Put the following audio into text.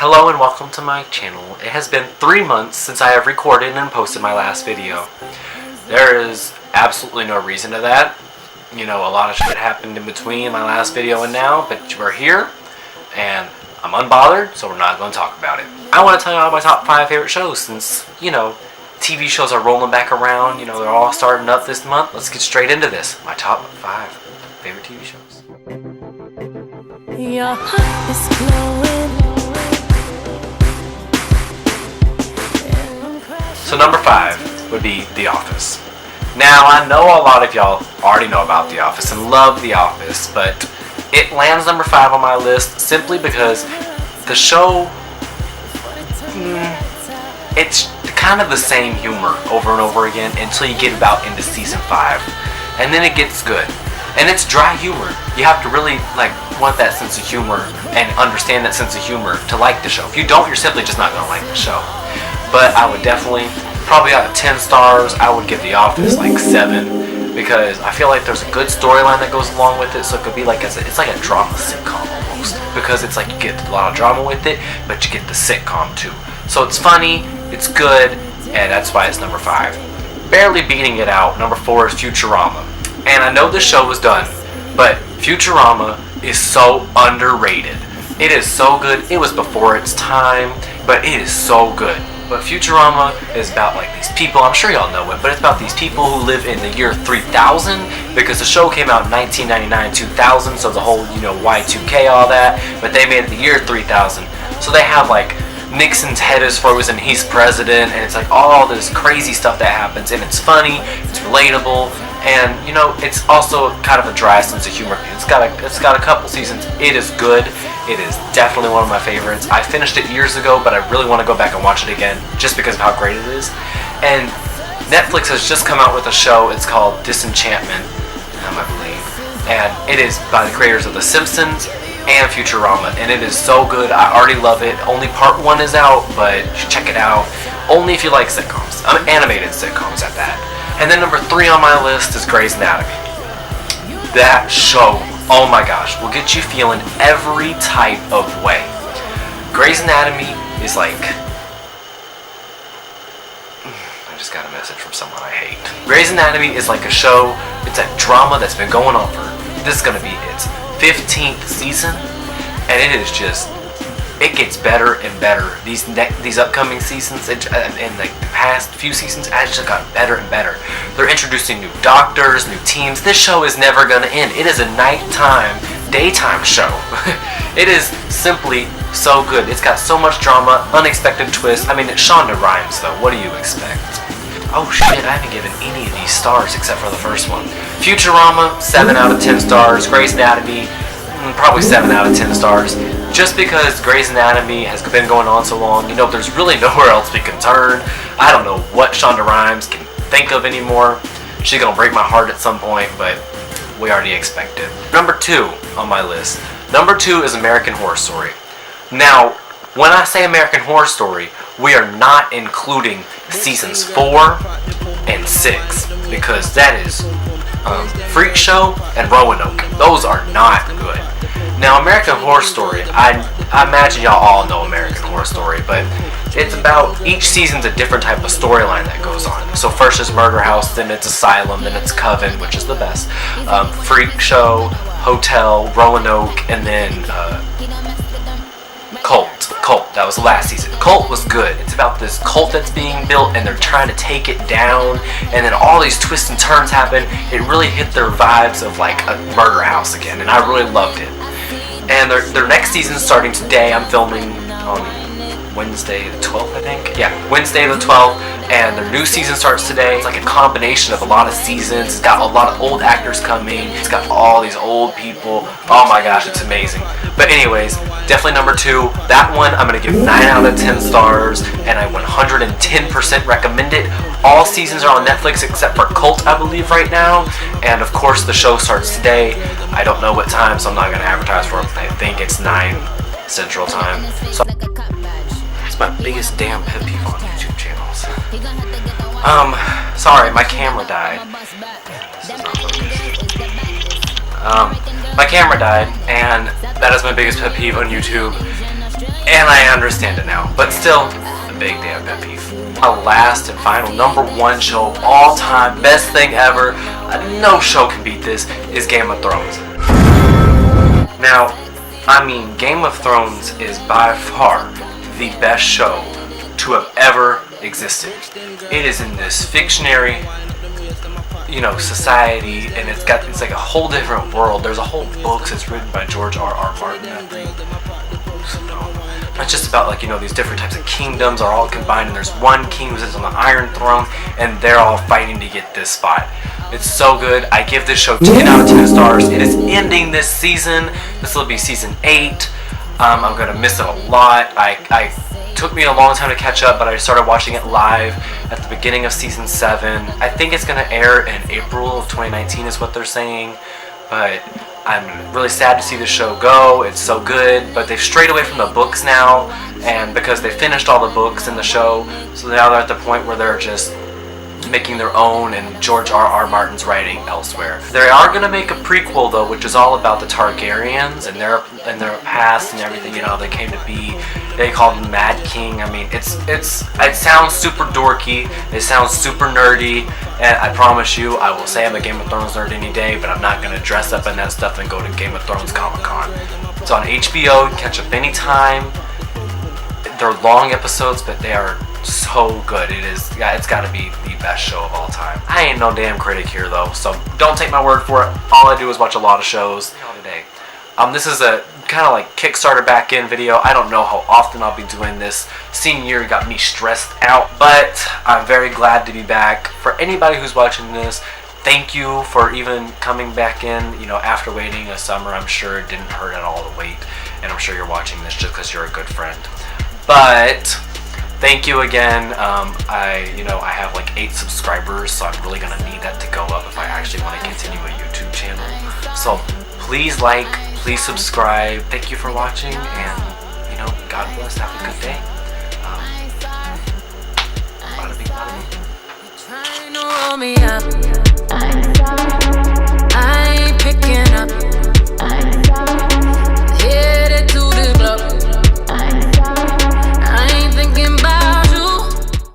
Hello and welcome to my channel. It has been 3 months since I have recorded and posted my last video. There is absolutely no reason to that. You know, a lot of shit happened in between my last video and now, but we're here and I'm unbothered, so we're not going to talk about it. I want to tell you all my top 5 favorite shows since, you know, TV shows are rolling back around. You know, they're all starting up this month. Let's get straight into this. My top 5 favorite TV shows. Your heart is glowing. So number 5 would be The Office. Now, I know a lot of y'all already know about The Office and love The Office, but it lands number 5 on my list simply because the show, it's kind of the same humor over and over again until you get about into season 5, and then it gets good. And it's dry humor. You have to really want that sense of humor and understand that sense of humor to like the show. If you don't, you're simply just not gonna like the show. But I would definitely, probably out of 10 stars, I would give The Office 7 because I feel like there's a good storyline that goes along with it. So it could be it's like a drama sitcom almost, because it's like you get a lot of drama with it, but you get the sitcom too. So it's funny, it's good, and that's why it's number 5. Barely beating it out, number 4 is Futurama. And I know this show was done, but Futurama is so underrated. It is so good. It was before its time, but it is so good. But Futurama is about these people, I'm sure y'all know it, but it's about these people who live in the year 3000, because the show came out in 1999, 2000, so the whole, Y2K, all that, but they made it the year 3000. So they have Nixon's head is frozen, he's president, and it's all this crazy stuff that happens, and it's funny, it's relatable, and it's also kind of a dry sense of humor. It's got a couple seasons. It is good. It is definitely one of my favorites. I finished it years ago, but I really want to go back and watch it again just because of how great it is. And Netflix has just come out with a show. It's called Disenchantment, I believe, and it is by the creators of The Simpsons and Futurama, and it is so good. I already love it. Only part 1 is out, but you should check it out. Only if you like sitcoms. Animated sitcoms at that. And then number 3 on my list is Grey's Anatomy. That show, oh my gosh, will get you feeling every type of way. Grey's Anatomy is I just got a message from someone I hate. Grey's Anatomy is a show, it's a drama that's been going on this is going to be its 15th season, and it is just, it gets better and better. These upcoming seasons and the past few seasons actually got better and better. They're introducing new doctors, new teams. This show is never going to end. It is a daytime show. It is simply so good. It's got so much drama, unexpected twists. I mean, it's Shonda Rhimes though. What do you expect? Oh shit, I haven't given any of these stars except for the first one. Futurama, 7 out of 10 stars. Grey's Anatomy, probably 7 out of 10 stars. Just because Grey's Anatomy has been going on so long, there's really nowhere else we can turn. I don't know what Shonda Rhimes can think of anymore. She's gonna break my heart at some point, but we already expect it. Number 2 on my list. Number 2 is American Horror Story. Now, when I say American Horror Story, we are not including seasons 4 and 6, because that is Freak Show and Roanoke. Those are not good. Now, American Horror Story, I imagine y'all all know American Horror Story, but it's about, each season's a different type of storyline that goes on. So first is Murder House, then it's Asylum, then it's Coven, which is the best. Freak Show, Hotel, Roanoke, and then Cult, that was the last season. Cult was good. It's about this cult that's being built and they're trying to take it down, and then all these twists and turns happen. It really hit their vibes of a Murder House again, and I really loved it. And their next season's starting today. I'm filming on Wednesday the 12th, I think. Yeah, Wednesday the 12th, and their new season starts today. It's a combination of a lot of seasons. It's got a lot of old actors coming. It's got all these old people. Oh my gosh, it's amazing. But anyways, definitely number 2. That one I'm gonna give 9 out of 10 stars, and I 110% recommend it. All seasons are on Netflix except for Cult, I believe, right now. And of course, the show starts today. I don't know what time, so I'm not gonna advertise for it. I think it's 9 Central Time. So it's my biggest damn pet peeve on YouTube channels. Sorry, my camera died. This is not focused. My camera died, and that is my biggest pet peeve on YouTube. And I understand it now, but still a big damn pet peeve. Our last and final number one show of all time, best thing ever, no show can beat this, is Game of Thrones. Now, I mean, Game of Thrones is by far the best show to have ever existed. It is in this fictionary, society, and it's like a whole different world. There's a whole book that's written by George R.R. Martin, I think. It's just about these different types of kingdoms are all combined, and there's one king who sits on the Iron Throne, and they're all fighting to get this spot. It's so good. I give this show 10 out of 10 stars. It is ending this season. This will be season 8. I'm gonna miss it a lot. I took me a long time to catch up, but I started watching it live at the beginning of season 7. I think it's gonna air in April of 2019 is what they're saying, but I'm really sad to see the show go. It's so good, but they've strayed away from the books now, and because they finished all the books in the show, so now they're at the point where they're just making their own, and George R.R. Martin's writing elsewhere. They are going to make a prequel though, which is all about the Targaryens and their past and everything, they came to be. They call them Mad King. I mean, it sounds super dorky, it sounds super nerdy, and I promise you, I will say I'm a Game of Thrones nerd any day, but I'm not going to dress up in that stuff and go to Game of Thrones Comic-Con. It's on HBO, you can catch up anytime. They're long episodes, but they are so good. It's got to be the best show of all time. I ain't no damn critic here though, so don't take my word for it. All I do is watch a lot of shows. Today, this is a kind of like Kickstarter back in video. I don't know how often I'll be doing this. Senior year got me stressed out, but I'm very glad to be back. For anybody who's watching this, thank you for even coming back in, after waiting a summer. I'm sure it didn't hurt at all to wait, and I'm sure you're watching this just because you're a good friend. But thank you again. I have like 8 subscribers, so I'm really gonna need that to go up if I actually want to continue a YouTube channel. So please please subscribe. Thank you for watching, and God bless. Have a good day. Bada bing, bada boom.